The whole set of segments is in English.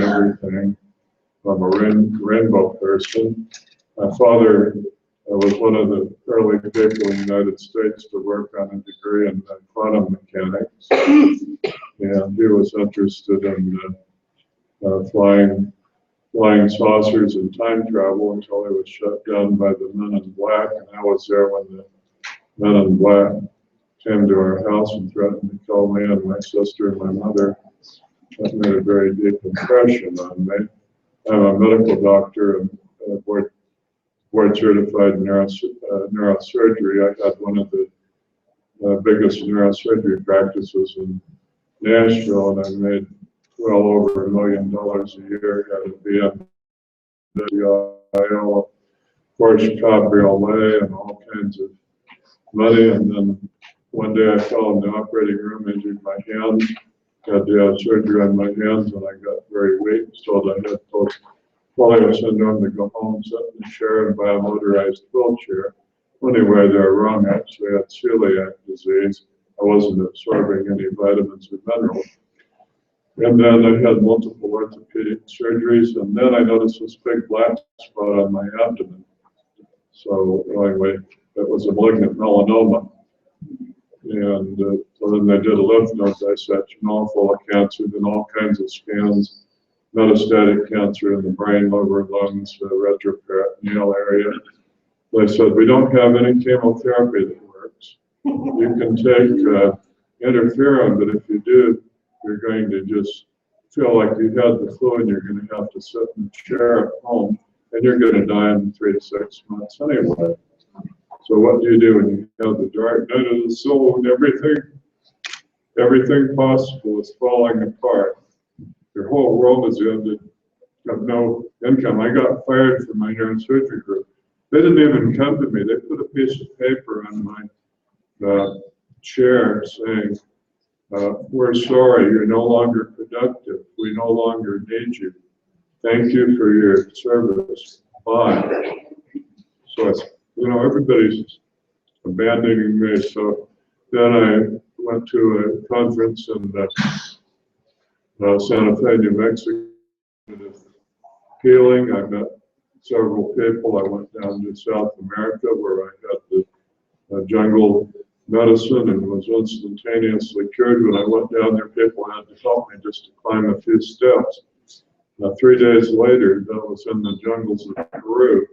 about everything. I'm a rainbow person. My father was one of the early people in the United States to work on a degree in quantum mechanics. And he was interested in flying saucers and time travel until he was shut down by the Men in Black. And I was there when the Men in Black came to our house and threatened to kill me and my sister and my mother. That made a very deep impression on me. I'm a medical doctor and board certified neurosurgery. I had one of the biggest neurosurgery practices in Nashville, and I made well over $1 million a year. Had a BMW, Porsche Cabriolet, and all kinds of money. And then one day I fell in the operating room, injured my hands, had to have surgery on my hands, and I got very weak. Told I had post-polio syndrome to go home, sit in the chair, and buy a motorized wheelchair. Anyway, they were wrong. I actually had celiac disease. I wasn't absorbing any vitamins or minerals. And then I had multiple orthopedic surgeries, and then I noticed this big black spot on my abdomen. So anyway, that was a malignant melanoma. And so then they did a lymph node dissection, all full of cancer, then all kinds of scans, metastatic cancer in the brain, liver, lungs, retroperitoneal area. They said, we don't have any chemotherapy that works. You can take interferon, but if you do, you're going to just feel like you had the flu and you're going to have to sit in a chair at home and you're going to die in 3 to 6 months anyway. So what do you do when you have the dark night of the soul and everything possible is falling apart? Your whole world is ended. You have no income. I got fired from my neurosurgery group. They didn't even come to me. They put a piece of paper on my chair saying, we're sorry, you're no longer productive. We no longer need you. Thank you for your service. Bye. So it's, everybody's abandoning me. So then I went to a conference in Santa Fe, New Mexico. Healing. I met several people. I went down to South America where I had the jungle medicine and was instantaneously cured. When I went down there, people had to help me just to climb a few steps. 3 days later, that was in the jungles of Peru.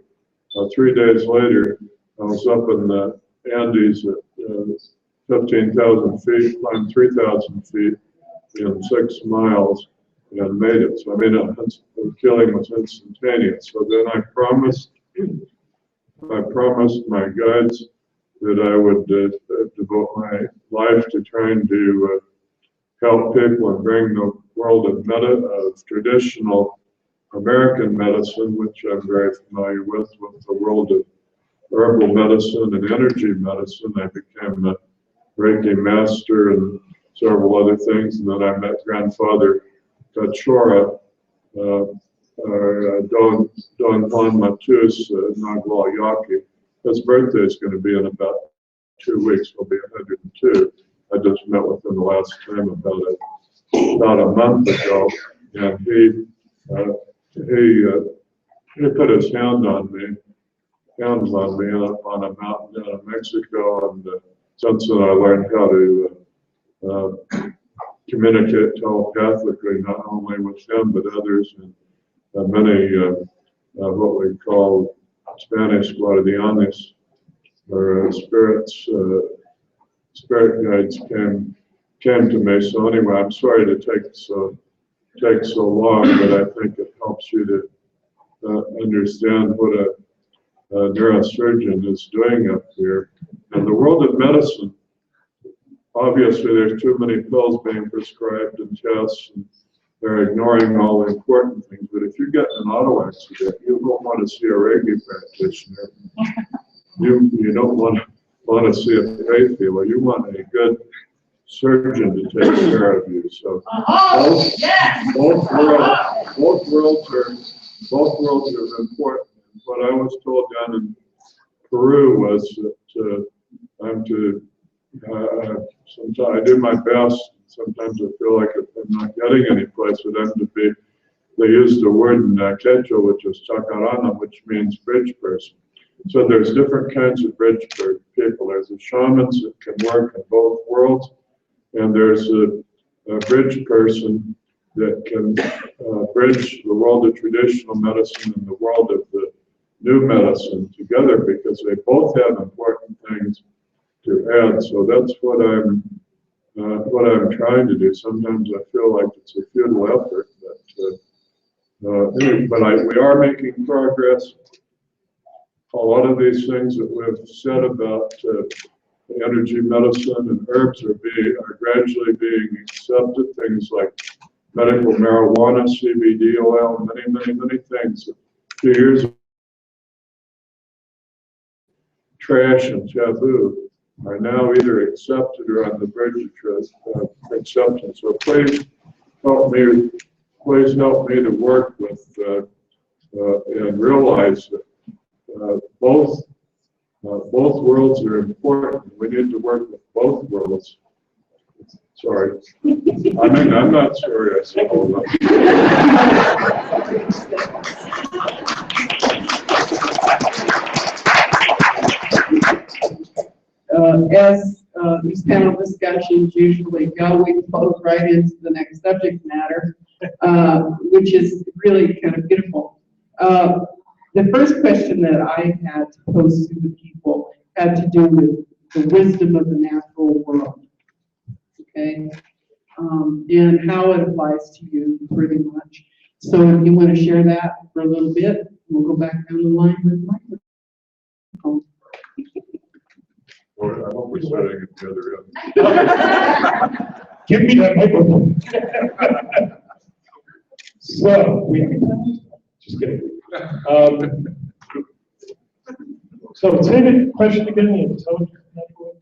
3 days later, I was up in the Andes at 15,000 feet, climbed 3,000 feet in 6 miles and made it. So I mean, the killing was instantaneous. So then I promised my guides that I would devote my life to trying to help people and bring the world of traditional American medicine, which I'm very familiar with the world of herbal medicine and energy medicine. I became a Reiki master and several other things, and then I met Grandfather Kachora, Don Juan Matus Nagwal-Yaqui. His birthday is going to be in about 2 weeks. He'll be 102. I just met with him the last time about a month ago, and he put his hands on me up on a mountain down in Mexico, and since then I learned how to communicate telepathically, not only with him but others, and many what we call Spanish guardianes, or spirits, spirit guides came to me. So anyway, I'm sorry to take so long, but I think it helps you to understand what a neurosurgeon is doing up here. And the world of medicine, obviously there's too many pills being prescribed and tests, and they're ignoring all the important things. But if you get in an auto accident, you don't want to see a Reiki practitioner. You don't want to see a faith healer. You want a good surgeon to take care of you. So both worlds are important. What I was told down in Peru was that I'm to sometimes I do my best. Sometimes I feel like I'm not getting any place, but I'm to be they used the word in Quechua, which is chacarana, which means bridge person. So there's different kinds of bridge people. There's the shamans that can work in both worlds, and there's a bridge person that can bridge the world of traditional medicine and the world of the new medicine together, because they both have important things to add. So that's what I'm trying to do. Sometimes I feel like it's a futile effort, but we are making progress. A lot of these things that we've said about energy medicine and herbs are gradually being accepted. Things like medical marijuana, CBD oil, many things. A few years ago, trash and taboo are now either accepted or on the bridge of acceptance. So please help me to work with and realize that both worlds are important. We need to work with both worlds. Sorry. I'm not sorry I said all that. As these panel discussions usually go, we flow right into the next subject matter, which is really kind of beautiful. The first question that I had to pose to the people had to do with the wisdom of the natural world, okay? And how it applies to you pretty much. So if you want to share that for a little bit, we'll go back down the line with microphone. I hope we're setting it the other end. Give me that microphone. So, just kidding. So say the question again, the intelligence network.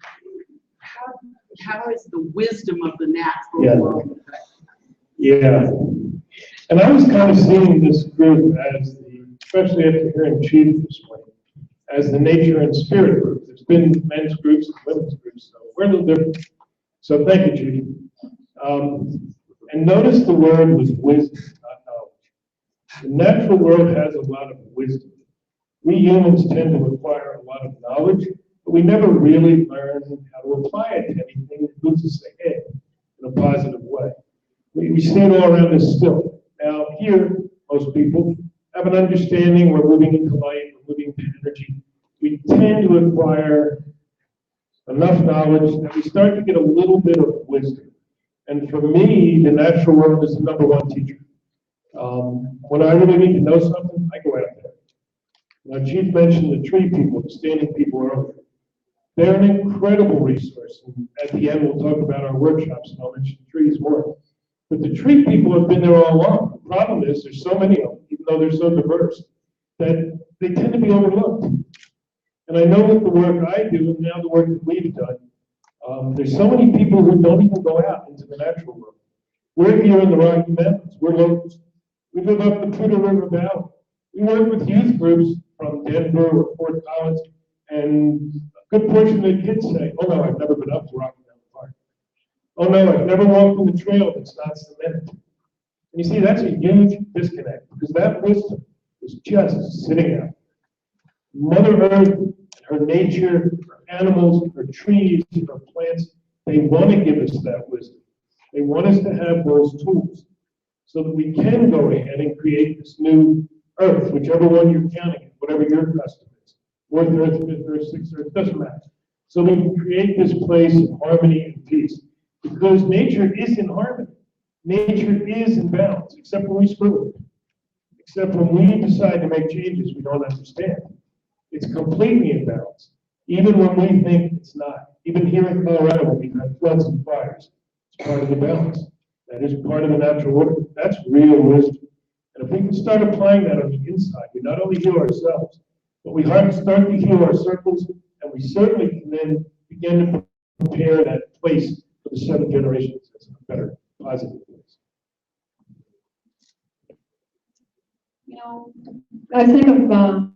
How is the wisdom of the natural world? Yeah. And I was kind of seeing this group as especially after hearing Chief this morning, as the nature and spirit group. There's been men's groups and women's groups, so we're a little different. So thank you, Judy. And notice the word was wisdom, not knowledge. The natural world has a lot of wisdom. We humans tend to acquire a lot of knowledge, but we never really learn how to apply it to anything that moves us ahead in a positive way. We see it all around us still. Now here, most people have an understanding, we're moving into light, we're moving into energy. We tend to acquire enough knowledge that we start to get a little bit of wisdom. And for me, the natural world is the #1 teacher. When I really need to know something, I go out there. Now, Chief mentioned the tree people, the standing people earlier. They're an incredible resource. And at the end, we'll talk about our workshops, and I'll mention trees more. But the tree people have been there all along. The problem is there's so many of them, even though they're so diverse, that they tend to be overlooked. And I know with the work I do, and now the work that we've done, there's so many people who don't even go out into the natural world. We're here in the Rocky Mountains. We're locals. We live up the Poudre River Valley. We work with youth groups from Denver or Fort Collins, and a good portion of the kids say, oh no, I've never been up to Rocky Mountain Park. Oh no, I've never walked on the trail that's not cemented. And you see, that's a huge disconnect, because that wisdom is just sitting out. Mother Earth, her nature, her animals, her trees, her plants, they want to give us that wisdom. They want us to have those tools so that we can go ahead and create this new Earth, whichever one you're counting, whatever your custom is. Fourth Earth, fifth Earth, sixth Earth, doesn't matter. So we can create this place of harmony and peace, because nature is in harmony. Nature is in balance, except when we screw it. Except when we decide to make changes we don't understand. It's completely in balance, even when we think it's not. Even here in Colorado, when we've had floods and fires, it's part of the balance. That is part of the natural order. That's real wisdom. And if we can start applying that on the inside, we not only heal ourselves, but we start to heal our circles, and we certainly can then begin to prepare that place for the 7 generations as a better, positive place. You know, I think of,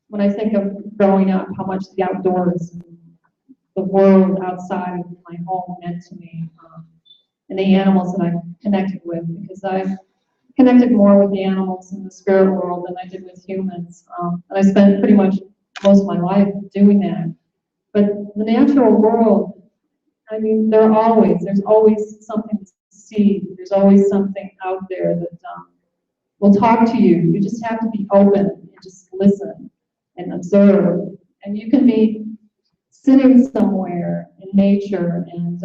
when I think of growing up, how much the outdoors, the world outside of my home meant to me, and the animals that I connected with, because connected more with the animals in the spirit world than I did with humans. And I spent pretty much most of my life doing that. But the natural world, I mean, there's always something to see. There's always something out there that will talk to you. You just have to be open and just listen and observe. And you can be sitting somewhere in nature and,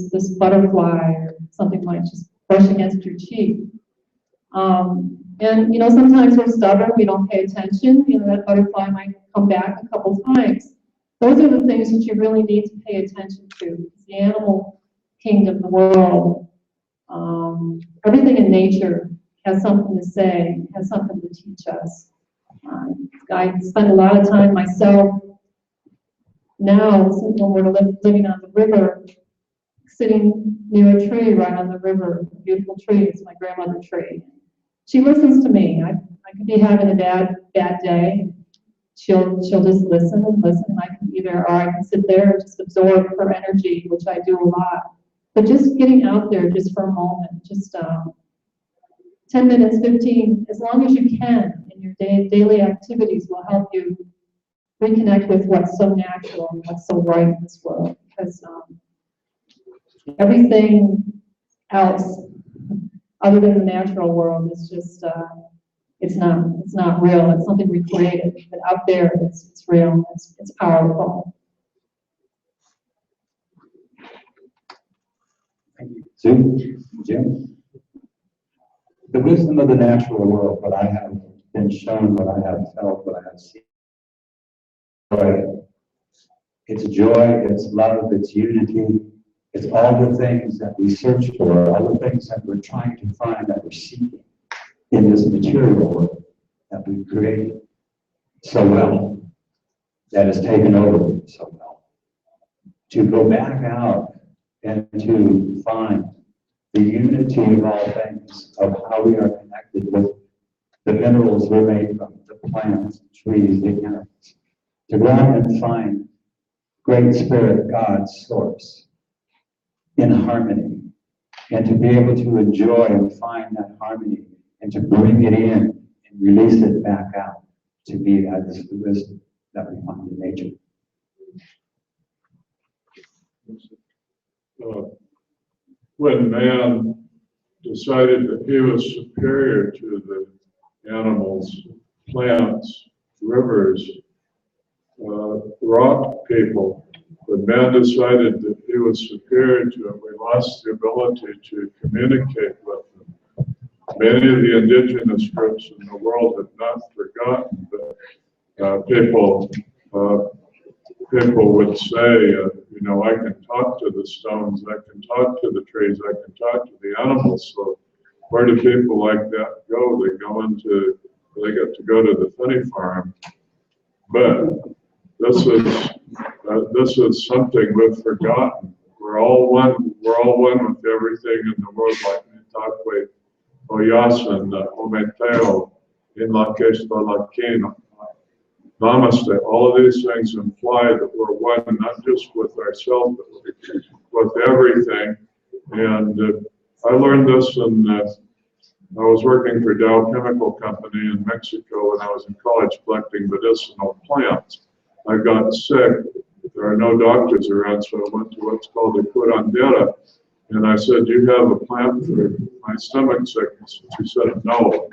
this butterfly or something might just brush against your cheek. Sometimes we're stubborn, we don't pay attention. That butterfly might come back a couple times. Those are the things that you really need to pay attention to. The animal kingdom, the world, everything in nature has something to say, has something to teach us. I spend a lot of time myself now, when we're living on the river, sitting near a tree right on the river, a beautiful tree. It's my grandmother's tree. She listens to me. I could be having a bad day. She'll just listen and listen. I can sit there and just absorb her energy, which I do a lot. But just getting out there just for a moment, just 10 minutes, 15, as long as you can in your daily activities will help you reconnect with what's so natural and what's so right in this world. Because everything else other than the natural world is just, it's not real. It's something we created. But out there, it's real. It's powerful. Thank you. Sue? Jim? The wisdom of the natural world, what I have been shown, what I have felt, what I have seen. It's joy, it's love, it's unity, it's all the things that we search for, all the things that we're trying to find, that we're seeking in this material world that we've created so well, that has taken over so well. To go back out and to find the unity of all things, of how we are connected with the minerals we're made from, the plants, the trees, the animals. To go out and find Great Spirit, God's source, in harmony, and to be able to enjoy and find that harmony, and to bring it in and release it back out, to be that is the wisdom that we find in nature. When man decided that he was superior to the animals, plants, rivers, rock people, when man decided that he was superior to them, we lost the ability to communicate with them. Many of the indigenous groups in the world have not forgotten that people would say, I can talk to the stones, I can talk to the trees, I can talk to the animals. So where do people like that go? They get to go to the funny farm. But this is something we've forgotten. We're all one with everything in the world, like Nitakwe, Oyasin, Ometeo, Inlakeshla Lakino. Namaste. All of these things imply that we're one, not just with ourselves, but with everything. And I learned this I was working for Dow Chemical Company in Mexico when I was in college collecting medicinal plants. I got sick. There are no doctors around, so I went to what's called a curandera. And I said, do you have a plant for my stomach sickness? And she said, no.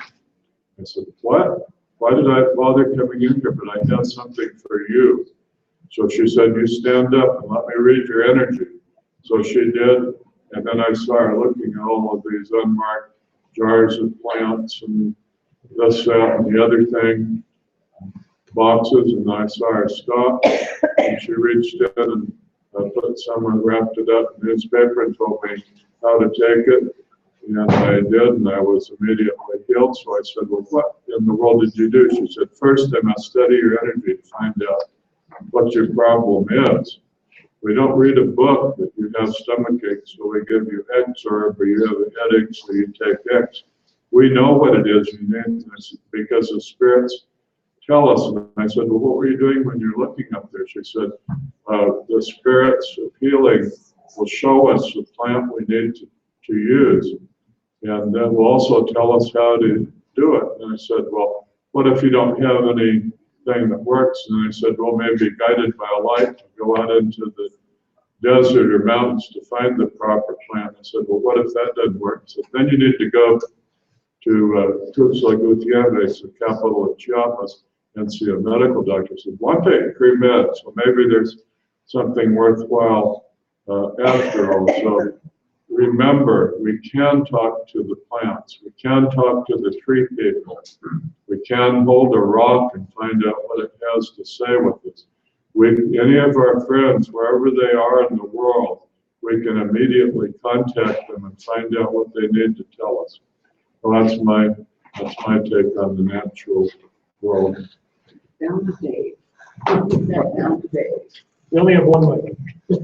I said, what? Why did I bother coming in here? But I have something for you. So she said, you stand up and let me read your energy. So she did. And then I saw her looking at all of these unmarked jars of plants and this, that, and the other thing, boxes. And I saw her stop. And she reached in and put someone wrapped it up in newspaper and told me how to take it. And I did, and I was immediately healed. So I said, well, what in the world did you do? She said, first I must study your energy to find out what your problem is. We don't read a book that you have stomachache, so we give you Exorb, or you have a headache, so you take X. We know what it is you need, because the spirits tell us. And I said, well, what were you doing when you're looking up there? She said, the spirits of healing will show us the plant we need to use. and then will also tell us how to do it. And I said, well, what if you don't have anything that works? And I said, well, maybe guided by a light, go out into the desert or mountains to find the proper plant. I said, well, what if that doesn't work? I said, then you need to go to Tuxtla Gutierrez, the capital of Chiapas, and see a medical doctor. I said, one thing, pre-med, so maybe there's something worthwhile after all. So remember, we can talk to the plants, we can talk to the tree people, we can hold a rock and find out what it has to say with us. Any of our friends, wherever they are in the world, we can immediately contact them and find out what they need to tell us. Well, that's my take on the natural world. Down to Dave. Down to Dave. We only have one mic.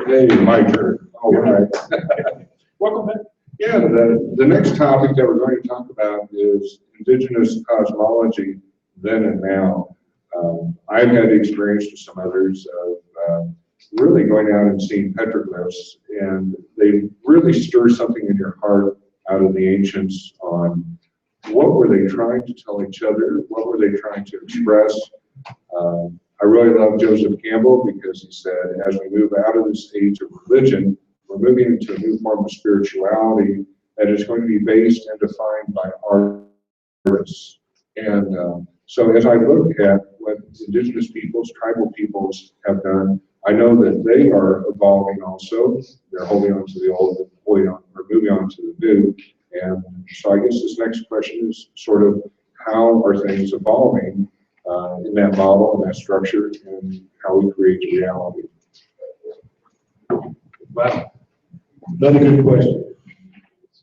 Hey, my turn. All right. Welcome back. Yeah, the next topic that we're going to talk about is indigenous cosmology then and now. I've had experience with some others of really going out and seeing petroglyphs, and they really stir something in your heart out of the ancients on what were they trying to tell each other, what were they trying to express. I really love Joseph Campbell because he said, as we move out of this age of religion, we're moving into a new form of spirituality that is going to be based and defined by artists. And so as I look at what indigenous peoples, tribal peoples have done, I know that they are evolving also. They're holding on to the old, or moving on to the new. And so I guess this next question is sort of how are things evolving in that model and that structure, and how we create reality. Wow, another good question.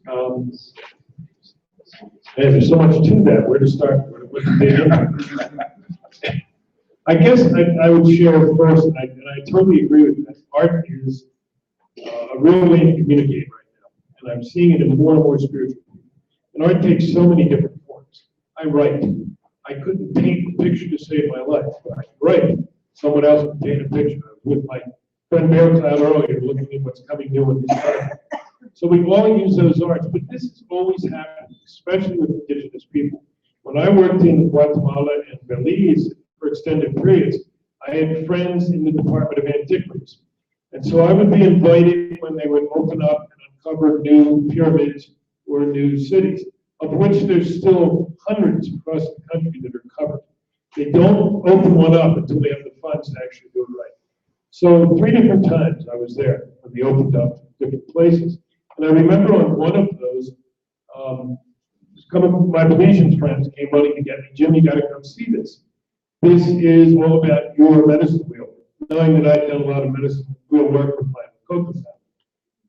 And there's so much to that. Where to start? Where to dig in? I guess I would share first, and I totally agree with that. Art is a real way to communicate right now, and I'm seeing it in more and more spiritual people. And art takes so many different forms. I write. I couldn't paint a picture to save my life, but I could write. Someone else could paint a picture. I was with my friend Bear Cloud earlier, looking at what's coming new in his life. So we all use those arts, but this has always happened, especially with indigenous people. When I worked in Guatemala and Belize for extended periods, I had friends in the Department of Antiquities. And so I would be invited when they would open up and uncover new pyramids or new cities, of which there's still hundreds across the country that are covered. They don't open one up until they have the funds to actually do it right. So 3 different times I was there when they opened up different places. And I remember on one of those, my Belizean friends came running to get me, Jim, you gotta come see this. This is all about your medicine wheel, knowing that I'd done a lot of medicine wheel work with my Lakota family.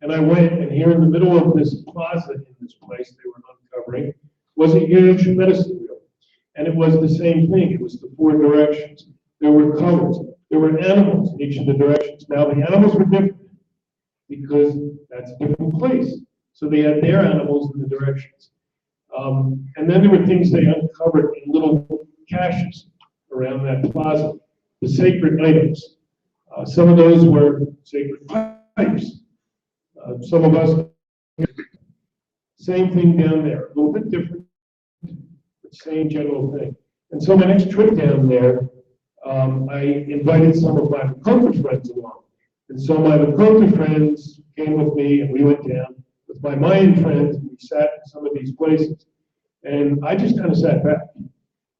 And I went, and here in the middle of this plaza in this place they were uncovering was a huge medicine wheel. And it was the same thing. It was the 4 directions. There were colors. There were animals in each of the directions. Now the animals were different because that's a different place. So they had their animals in the directions. And then there were things they uncovered in little caches around that plaza. The sacred items. Some of those were sacred pipes. Some of us, same thing down there, a little bit different, but same general thing. And so my next trip down there, I invited some of my Lakota friends along. And so my Lakota friends came with me, and we went down with my Mayan friends, and we sat in some of these places. And I just kind of sat back,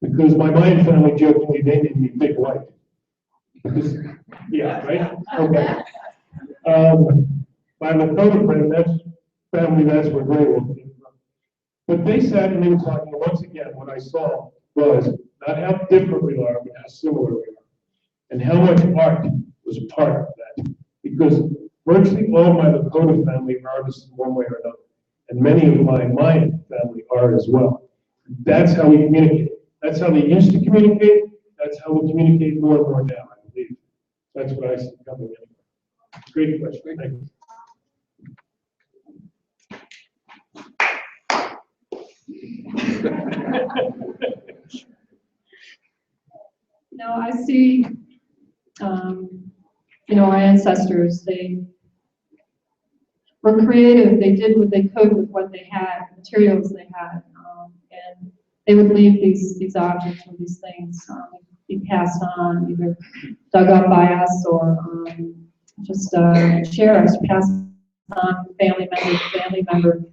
because my Mayan family jokingly, they named me Big White. Yeah, right? Okay. My Lakota friend, that's where they were came from. But they sat and they were talking, and once again, what I saw was not how different we are, but how similar we are. And how much art was a part of that. Because virtually all my Lakota family are artists in one way or another. And many of my Mayan family are as well. That's how we communicate. That's how they used to communicate. That's how we communicate more and more now, I believe. That's what I see coming in. Great question. Thank you. No, I see, our ancestors, were creative. They did what they could with what they had, materials they had, and they would leave these objects or these things be passed on, either dug up by us or just cherished, passed on family member to family member.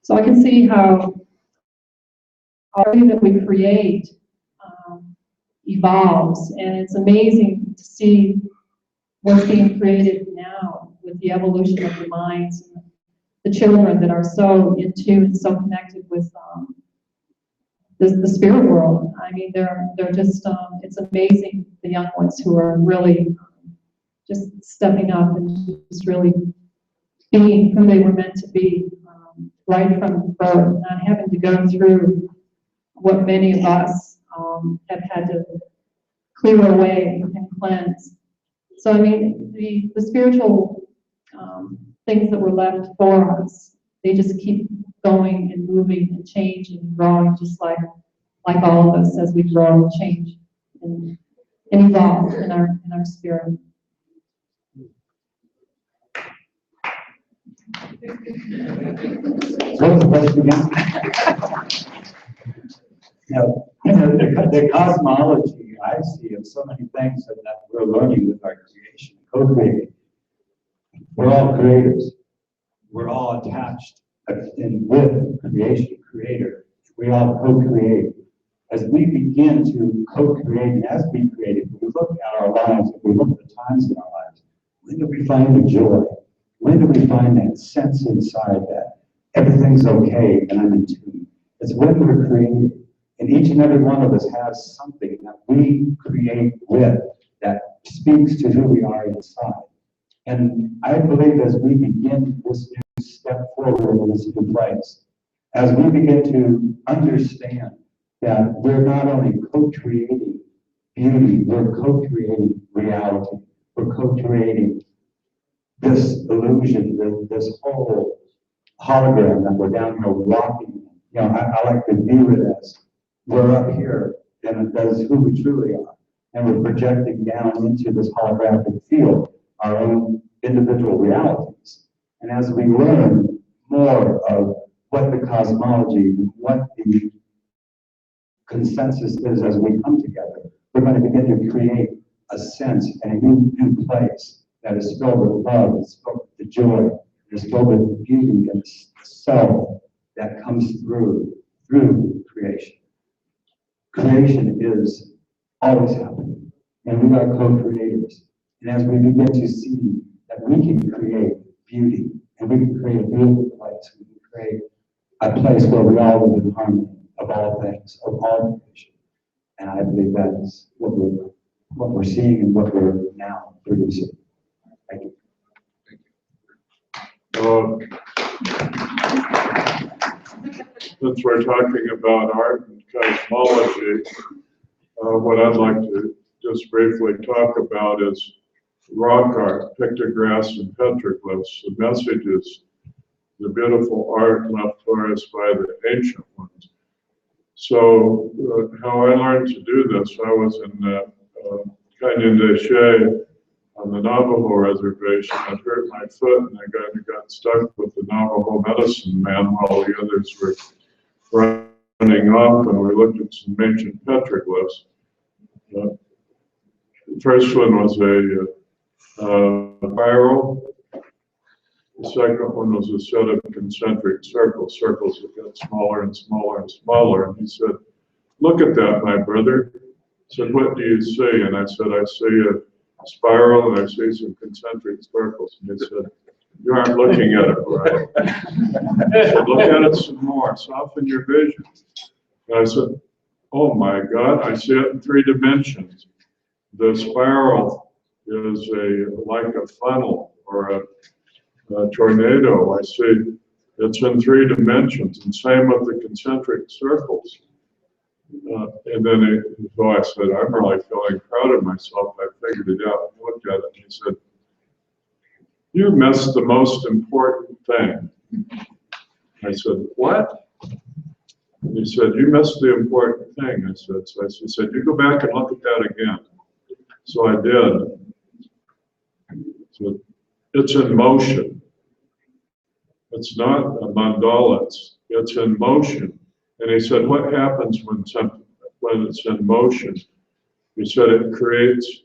So I can see how everything that we create evolves, and it's amazing to see what's being created now with the evolution of the minds and the children that are so in tune and so connected with the spirit world. I mean, they're just, it's amazing, the young ones who are really just stepping up and just really being who they were meant to be, right from birth, not having to go through what many of us have had to clear away and cleanse. So I mean, the spiritual things that were left for us, they just keep going and moving and changing and growing, just like all of us as we grow and change and evolve in our spirit. What was the question again? The cosmology I see of so many things that we're learning with our creation, co-creating. We're all creators. We're all attached with creation, creator. We all co-create. As we begin to co-create and as we create, if we look at our lives, if we look at the times in our lives, when do we find the joy? When do we find that sense inside that everything's okay and I'm in tune? It's when we're creating. And each and every one of us has something that we create with that speaks to who we are inside. And I believe as we begin this new step forward in this new place, as we begin to understand that we're not only co-creating beauty, we're co-creating reality. We're co-creating this illusion, this whole hologram that we're down here walking. You know, I like to view it as we're up here, and that is who we truly are. And we're projecting down into this holographic field our own individual realities. And as we learn more of what the cosmology, what the consensus is as we come together, we're going to begin to create a sense and a new place that is filled with love, is filled with the joy, is filled with the beauty and the self that comes through creation. Creation is always happening, and we are co-creators. And as we begin to see that we can create beauty, and we can create a beautiful place, we can create a place where we all live in harmony of all things, of all creation. And I believe that is what we're seeing and what we're now producing. Thank you. Since we're talking about art and cosmology, what I'd like to just briefly talk about is rock art, pictographs and petroglyphs, the messages, the beautiful art left for us by the ancient ones. So how I learned to do this, I was in Canyon de Chelly on the Navajo reservation. I hurt my foot and I got stuck with the Navajo medicine man while the others were running off, and we looked at some ancient petroglyphs. The first one was a spiral. The second one was a set of concentric circles that got smaller and smaller and smaller. And he said, "Look at that, my brother." I said, "What do you see?" And I said, "I see a spiral and I see some concentric circles." And he said, "You aren't looking at it right." I said, "Look at it some more, soften your vision." And I said, "Oh my God, I see it in 3 dimensions. The spiral is like a funnel or a tornado. I see it's in 3 dimensions, and same with the concentric circles." And then so I said, "I'm really feeling proud of myself. I figured it out." He looked at it and he said, "You missed the most important thing." I said, "What?" And he said, "You missed the important thing." I said, he said, "You go back and look at that again." So I did. So it's in motion. It's not a mandala, it's in motion. And he said, what happens when it's in motion? He said it creates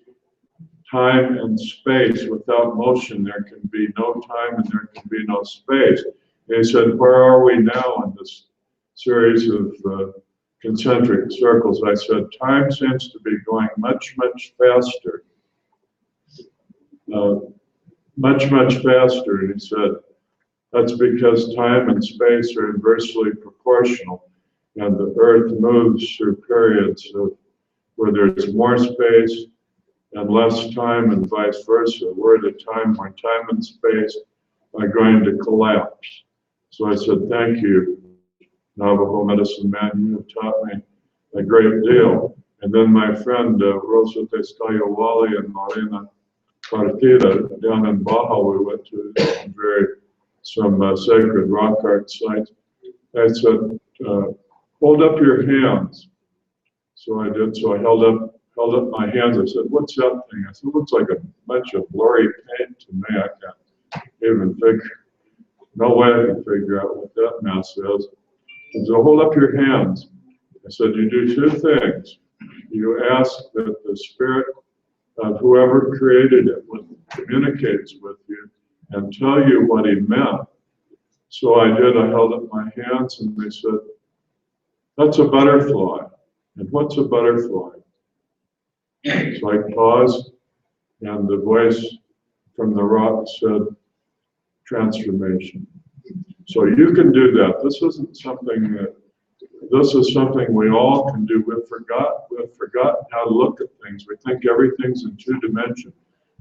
time and space. Without motion, there can be no time and there can be no space. And he said, where are we now in this series of concentric circles? I said, time seems to be going much, much faster. Much faster. And he said, that's because time and space are inversely proportional. And the Earth moves through periods of where there's more space and less time and vice versa. We're at a time where time and space are going to collapse. So I said, thank you, Navajo medicine man, you have taught me a great deal. And then my friend Rosa Testayawali and Marina Partida down in Baja, we went to some sacred rock art sites. I said, hold up your hands. So I did, so I held up my hands. I said, what's that thing? I said, it looks like a bunch of blurry paint to me. I can't even figure, no way I can figure out what that mess is. And so hold up your hands. I said, you do two things. You ask that the spirit of whoever created it communicates with you and tell you what he meant. So I did, I held up my hands and they said, that's a butterfly. And what's a butterfly? So I paused and the voice from the rock said, transformation. So you can do that. This isn't something that, this is something we all can do. We've forgotten how to look at things. We think everything's in 2 dimensions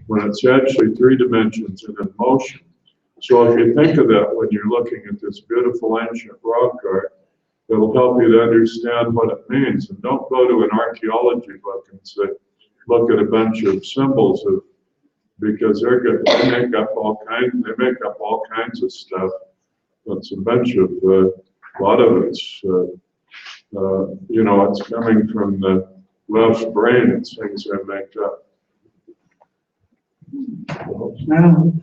when it's actually 3 dimensions and in motion. So if you think of that when you're looking at this beautiful ancient rock art, it'll help you to understand what it means. And don't go to an archaeology book and say, look at a bunch of symbols of, because they make up all kinds of stuff. It's a bunch of, a lot of it's, you know, it's coming from the left brain. It's things they make up. Wow.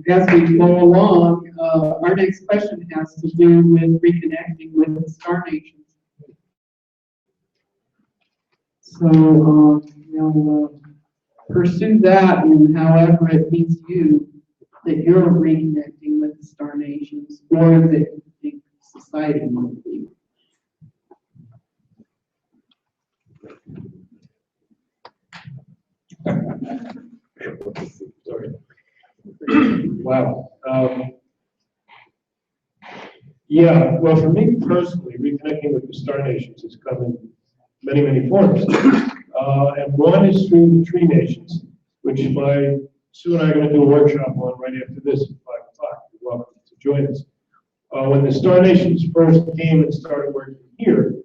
As we go along, our next question has to do with reconnecting with the Star Nations. So we'll pursue that in however it meets you that you're reconnecting with the Star Nations or that you think society might be. Wow. Yeah, well, for me personally, reconnecting with the Star Nations has come in many, many forms. And one is through the Tree Nations, which Sue and I are going to do a workshop on right after this at 5 o'clock. You're welcome to join us. When the Star Nations first came and started working here,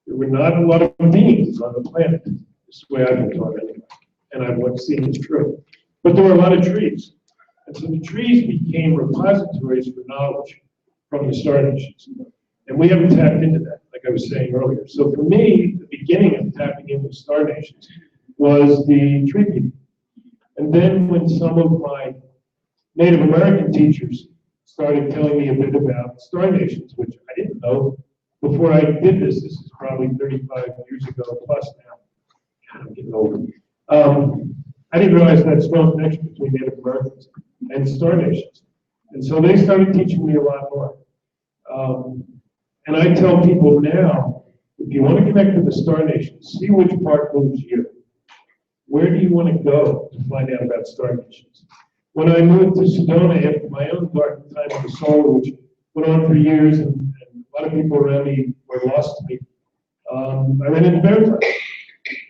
there were not a lot of beings on the planet. This is the way I've been taught anyway, and I've seen it's true. But there were a lot of trees. And so the trees became repositories for knowledge from the Star Nations. And we haven't tapped into that, like I was saying earlier. So for me, the beginning of tapping into the Star Nations was the tree people. And then when some of my Native American teachers started telling me a bit about Star Nations, which I didn't know before I did this. This is probably 35 years ago plus now. God, I'm getting older. I didn't realize that strong connection between Native Americans and Star Nations. And so they started teaching me a lot more. And I tell people now, if you want to connect with the Star Nations, see which part moves you. Where do you want to go to find out about Star Nations? When I moved to Sedona after my own dark time of the soul, which went on for years, and a lot of people around me were lost to me, I ran into Bear Cloud.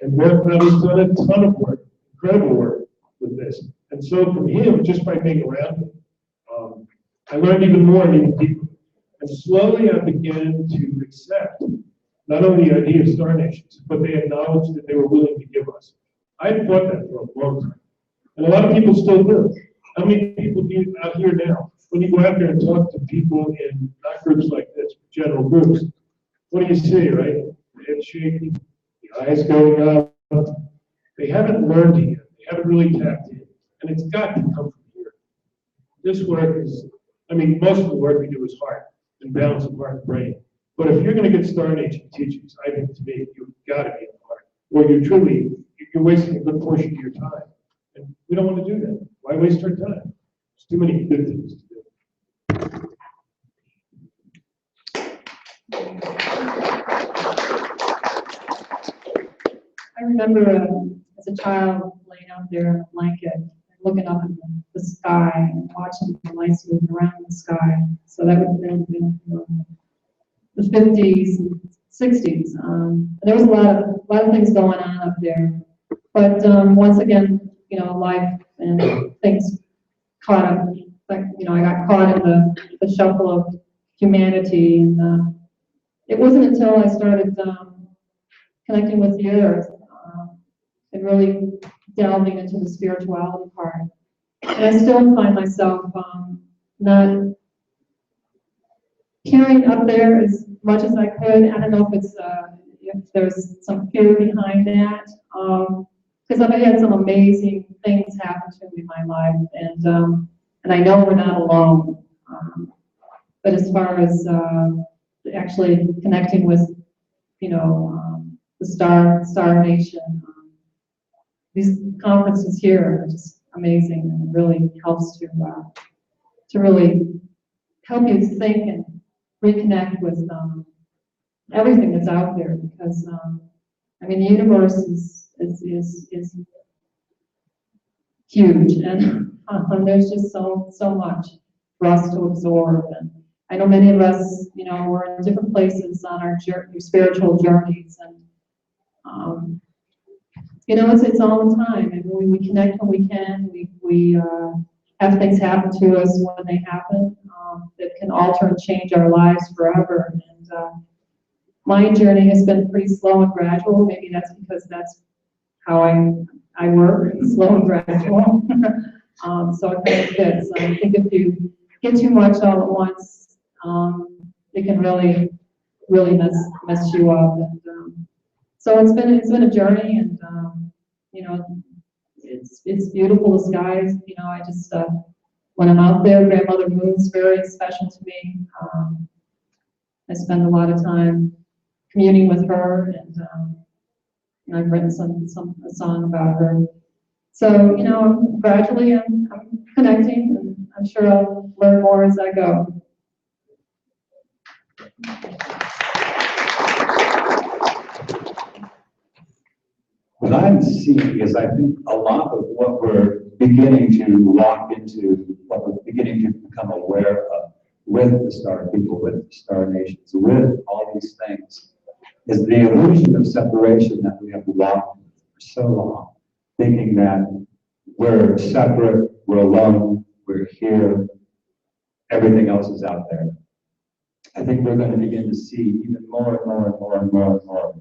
And Bear Cloud has done a ton of work, incredible work with this. And so from him, just by being around him, I learned even more and even deeper. And slowly I began to accept not only the idea of Star Nations, but they acknowledged that they were willing to give us. I had thought that for a long time. And a lot of people still do. How many people do you out here now? When you go out there and talk to people in not groups like this, general groups, what do you see, right? The head shaking, the eyes going up, They haven't learned it yet. They haven't really tapped in. And it's got to come from here. This work is, I mean, most of the work we do is heart and balance of heart and brain. But if you're going to get Star Nation teachings, I think to me, you've got to be in the heart. Or you're wasting a good portion of your time. And we don't want to do that. Why waste our time? There's too many good things to do. I remember as a child laying out there in a blanket, looking up at the sky and watching the lights move around the sky. So that would have been the 50s and 60s. There was a lot of things going on up there. But once again, life and things caught up. Like, I got caught in the shuffle of humanity, and it wasn't until I started connecting with the earth and really delving into the spirituality part. And I still find myself not carrying up there as much as I could. I don't know if there's some fear behind that, because I've had some amazing things happen to me in my life, and I know we're not alone. But as far as actually connecting with, the Star Nation, these conferences here are just amazing, and it really helps to really help you think and reconnect with everything that's out there, because the universe is huge, and there's just so much for us to absorb. And I know many of us, we're in different places on our spiritual journeys, and it's all the time, and we connect when we can. We have things happen to us when they happen that can alter and change our lives forever. And my journey has been pretty slow and gradual. Maybe that's because that's how I work, slow and gradual. So it kind of fits. I think if you get too much all at once, it can really mess you up. And so it's been a journey, and it's beautiful. The skies, I just when I'm out there, Grandmother Moon's very special to me. I spend a lot of time communing with her, and I've written a song about her. So gradually I'm connecting, and I'm sure I'll learn more as I go. What I'm seeing is, I think, a lot of what we're beginning to walk into, what we're beginning to become aware of with the Star People, with the Star Nations, with all these things, is the illusion of separation that we have walked for so long, thinking that we're separate, we're alone, we're here, everything else is out there. I think we're going to begin to see even more and more and more and more and more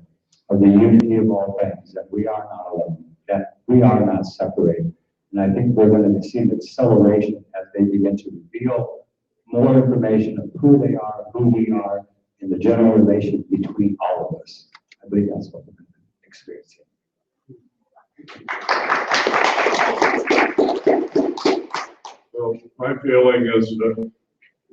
of the unity of all things, that we are not alone, that we are not separated. And I think we're going to see an acceleration as they begin to reveal more information of who they are, who we are, and the general relation between all of us. I believe that's what we're going to experience here. Well, my feeling is that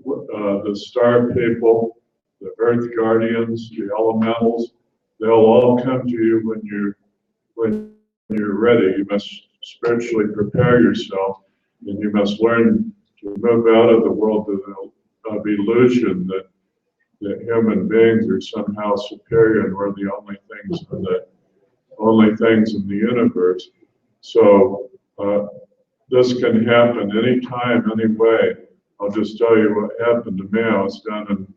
the Star People, the Earth Guardians, the Elementals, they'll all come to you when you're ready. You must spiritually prepare yourself, and you must learn to move out of the world of illusion that human beings are somehow superior and we're the only things in the universe. So this can happen anytime, anyway. I'll just tell you what happened to me. I was down in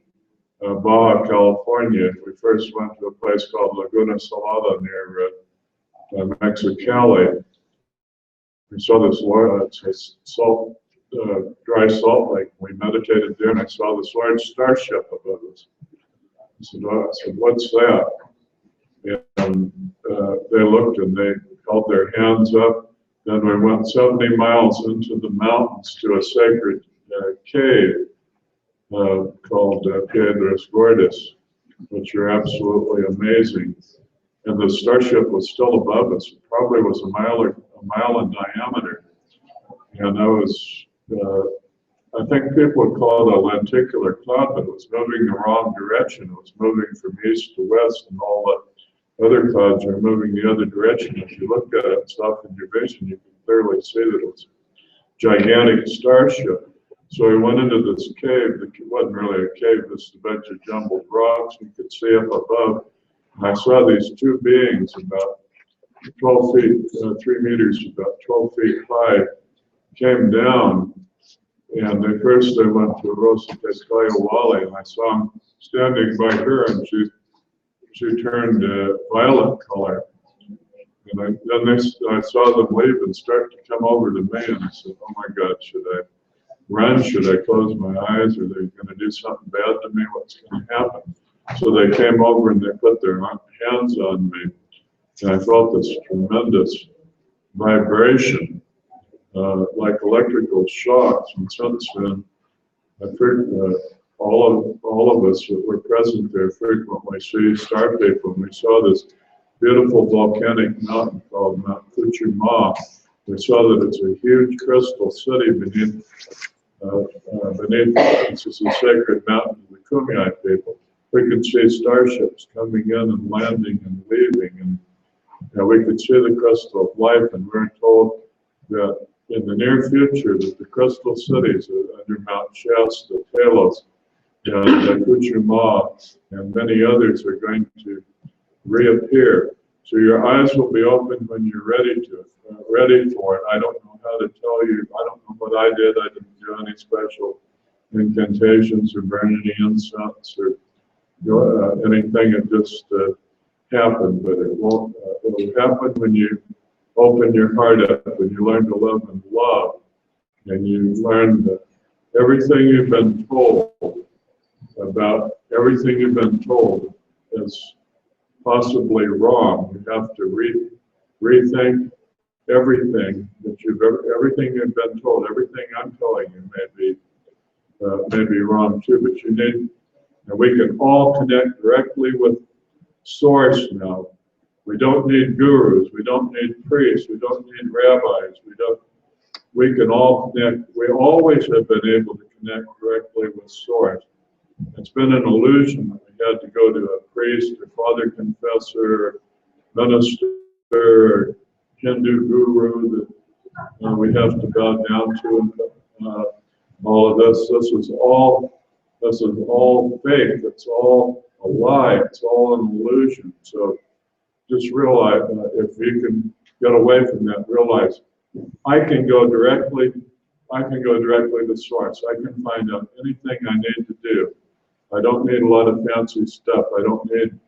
Baja California. We first went to a place called Laguna Salada near Mexicali. We saw this dry salt lake. We meditated there, and I saw this large starship above us. I said, "What's that?" And they looked, and they held their hands up. Then we went 70 miles into the mountains to a sacred cave called Piedras Gordas, which are absolutely amazing. and the starship was still above us. It probably was a mile in diameter. And I was, I think people would call it a lenticular cloud, but it was moving the wrong direction. It was moving from east to west, and all the other clouds are moving the other direction. If you look at it, it's off in your vision, you can clearly see that it was a gigantic starship. So we went into this cave. It wasn't really a cave, this was a bunch of jumbled rocks. You could see up above. And I saw these two beings about 12 feet, 3 meters, about 12 feet high, came down. And they went to Rosa Pescaya Wally, and I saw him standing by her, and she turned violet color. And I saw them leave and start to come over to me, and I said, oh my God, should I run? Should I close my eyes? Are they going to do something bad to me? What's going to happen? So they came over and they put their hands on me, and I felt this tremendous vibration, like electrical shocks. And since then, I think all of us that were present there frequently see star people, and we saw this beautiful volcanic mountain called Mount Kuchuma. We saw that it's a huge crystal city beneath this is a sacred mountain of the Kumeyaay people. We could see starships coming in and landing and leaving, and we could see the crystal of life, and we were told that in the near future that the crystal cities under Mount Shasta, Talos, and Kuchuma, and many others are going to reappear. So your eyes will be open when you're ready for it. I don't know how to tell you. I don't know what I did. I didn't do any special incantations or burn any incense or anything. It just happened, but it'll happen when you open your heart up, when you learn to love and love, and you learn that everything you've been told is possibly wrong. You have to rethink everything everything you've been told. Everything I'm telling you may be wrong too, but and we can all connect directly with Source now. We don't need gurus. We don't need priests. We don't need rabbis. We can all connect. We always have been able to connect directly with Source. It's been an illusion that we had to go to a priest or father confessor, or minister, or Hindu guru that we have to bow down to, and all of this. This is all fake. It's all a lie. It's all an illusion. So just realize, if you can get away from that, realize I can go directly to Source. I can find out anything I need to do. I don't need a lot of fancy stuff. I don't need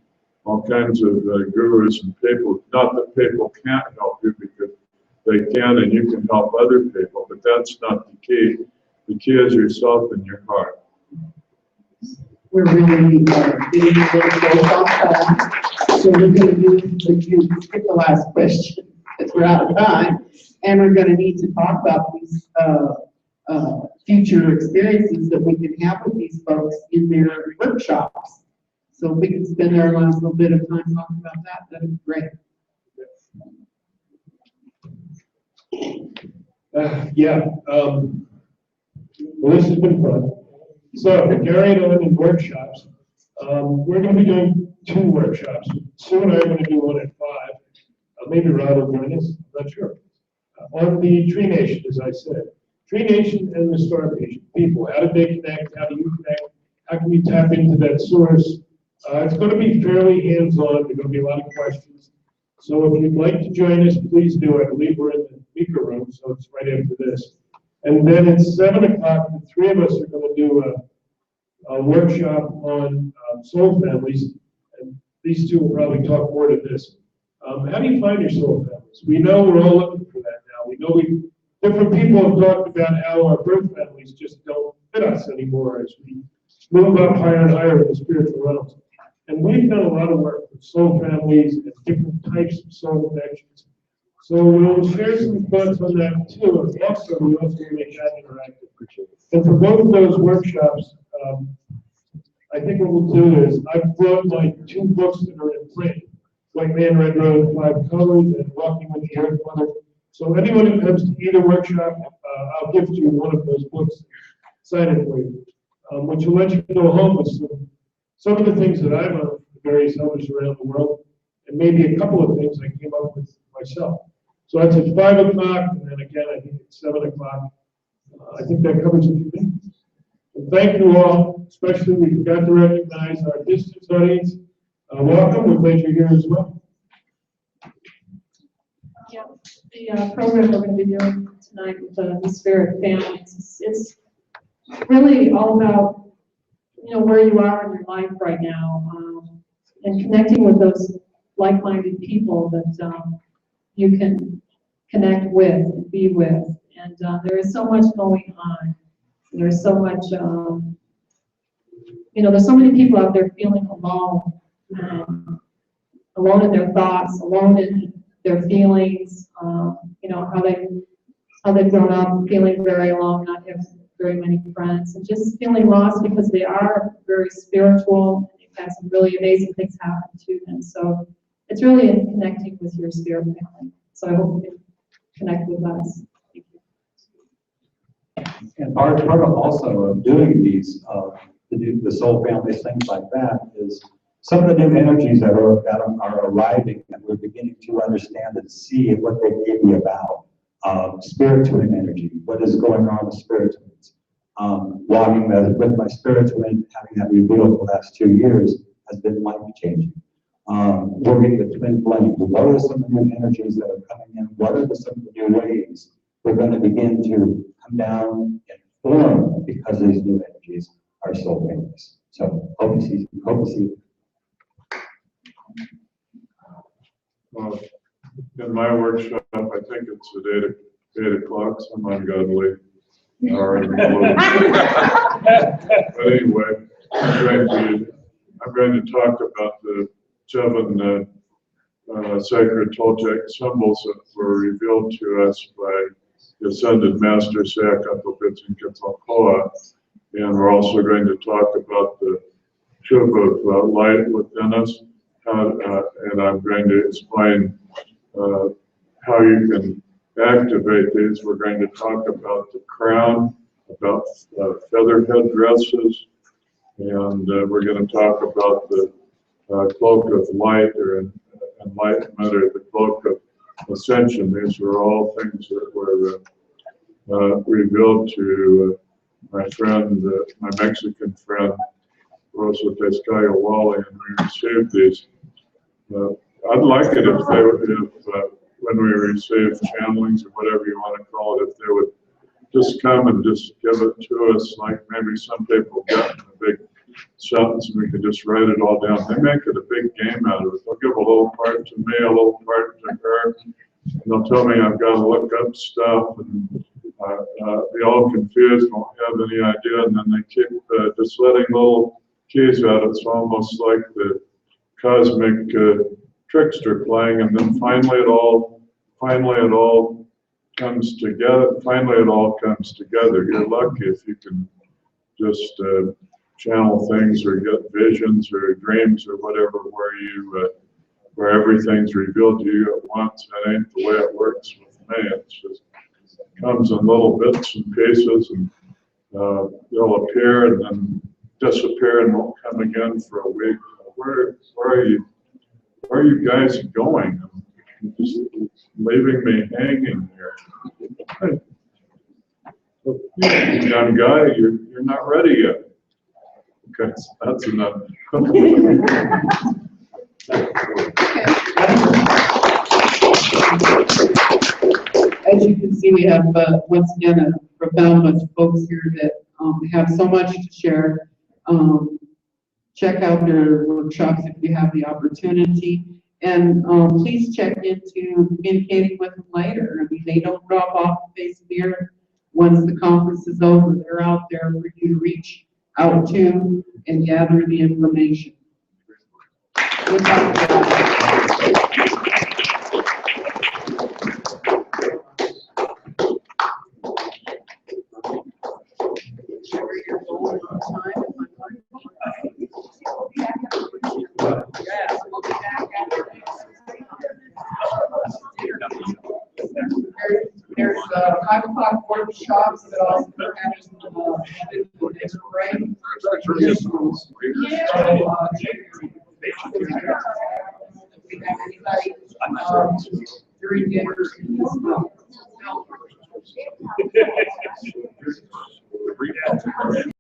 all kinds of gurus and people. Not that people can't help you, because they can, and you can help other people, but that's not the key. The key is yourself and your heart. We're really getting a little close off time, so we're going to skip the last question because we're out of time, and we're going to need to talk about these future experiences that we can have with these folks in their workshops. So if we can spend our last little bit of time talking about that, that'd be great. Well, this has been fun. So, carrying on in workshops, we're going to be doing 2 workshops. Sue and I are going to do one at 5. Maybe Rod will join us, I'm not sure. On the Tree Nation, as I said. Tree Nation and the Star people, how do they connect? How do you connect? How can you tap into that source? It's going to be fairly hands-on. There are going to be a lot of questions. So if you'd like to join us, please do. I believe we're in the speaker room, so it's right after this. And then at 7 o'clock, the 3 of us are going to do a workshop on soul families. And these 2 will probably talk more to this. How do you find your soul families? We know we're all looking for that now. We know different people have talked about how our birth families just don't fit us anymore as we move up higher and higher in the spiritual realms. And we've done a lot of work with soul families and different types of soul connections. So we'll share some thoughts on that too. And also, we also make that interactive. And for both of those workshops, I think what we'll do is I've brought my 2 books that are in print. White Man, Red Road, Five Colors, and Walking with the Earth Mother. So anyone who comes to either workshop, I'll gift you one of those books, sign it for you, which will let you go home with some of the things that I've learned from various elders around the world, and maybe a couple of things I came up with myself. So that's at 5 o'clock, and then again, I think it's 7 o'clock. I think that covers everything. And thank you all, especially we forgot to recognize our distance audience. Welcome, we're glad you're here as well. Yeah, the program we're going to be doing tonight with the Spirit families, it's really all about, where you are in your life right now, and connecting with those like-minded people that you can connect with and be with. And there is so much going on. There's so much, there's so many people out there feeling alone, alone in their thoughts, alone in their feelings, how they've grown up feeling very alone, not having very many friends, and just feeling lost because they are very spiritual, and they've had some really amazing things happen to them. So it's really in connecting with your spirit family. So I hope you can connect with us. Thank you. And part of also of doing these, the soul families, things like that, is some of the new energies that are arriving, and we're beginning to understand and see what they may be about. Spirit twin energy, what is going on with spirit twins. Walking with my spirit twin, having that revealed for the last 2 years has been life-changing. Working with twin flame, what are some of the new energies that are coming in? What are some of the new ways we're going to begin to come down and form because these new energies are soul families? So hope to see you. Well, in my workshop, I think it's at 8 o'clock, some ungodly hour. But anyway, I'm going to talk about the 7 sacred Toltec symbols that were revealed to us by the Ascended Master Seakatopitsin Quetzalcoatl. And we're also going to talk about the tube of light within us. And I'm going to explain how you can activate these. We're going to talk about the crown, about feather headdresses, and we're going to talk about the cloak of light or enlightenment, or the cloak of ascension. These are all things that were revealed to my friend, my Mexican friend, Rosa Pescaya Wally, and we received these. I'd like it if they would, when we receive channelings or whatever you want to call it, if they would just come and just give it to us, like maybe some people get in a big sentence and we could just write it all down. They make it a big game out of it. They'll give a little part to me, a little part to her, and they'll tell me I've got to look up stuff, and be all confused, won't have any idea, and then they keep just letting little keys out. It's almost like the cosmic trickster playing, and then finally it all comes together. Finally, it all comes together. You're lucky if you can just channel things or get visions or dreams or whatever, where everything's revealed to you at once. That ain't the way it works with me. It's just comes in little bits and pieces, and they'll appear and then disappear and won't come again for a week. Where are you guys going? Just leaving me hanging here. Young guy, you're not ready yet. Okay, that's enough. As you can see, we have once again a profound bunch of folks here that have so much to share. Check out their workshops if you have the opportunity, and please check into communicating with them later. I mean, they don't drop off the face of the earth once the conference is over. They're out there for you to reach out to and gather the information. 5 o'clock workshops, but also perhaps, the next break. We have anybody, during dinner. Yeah.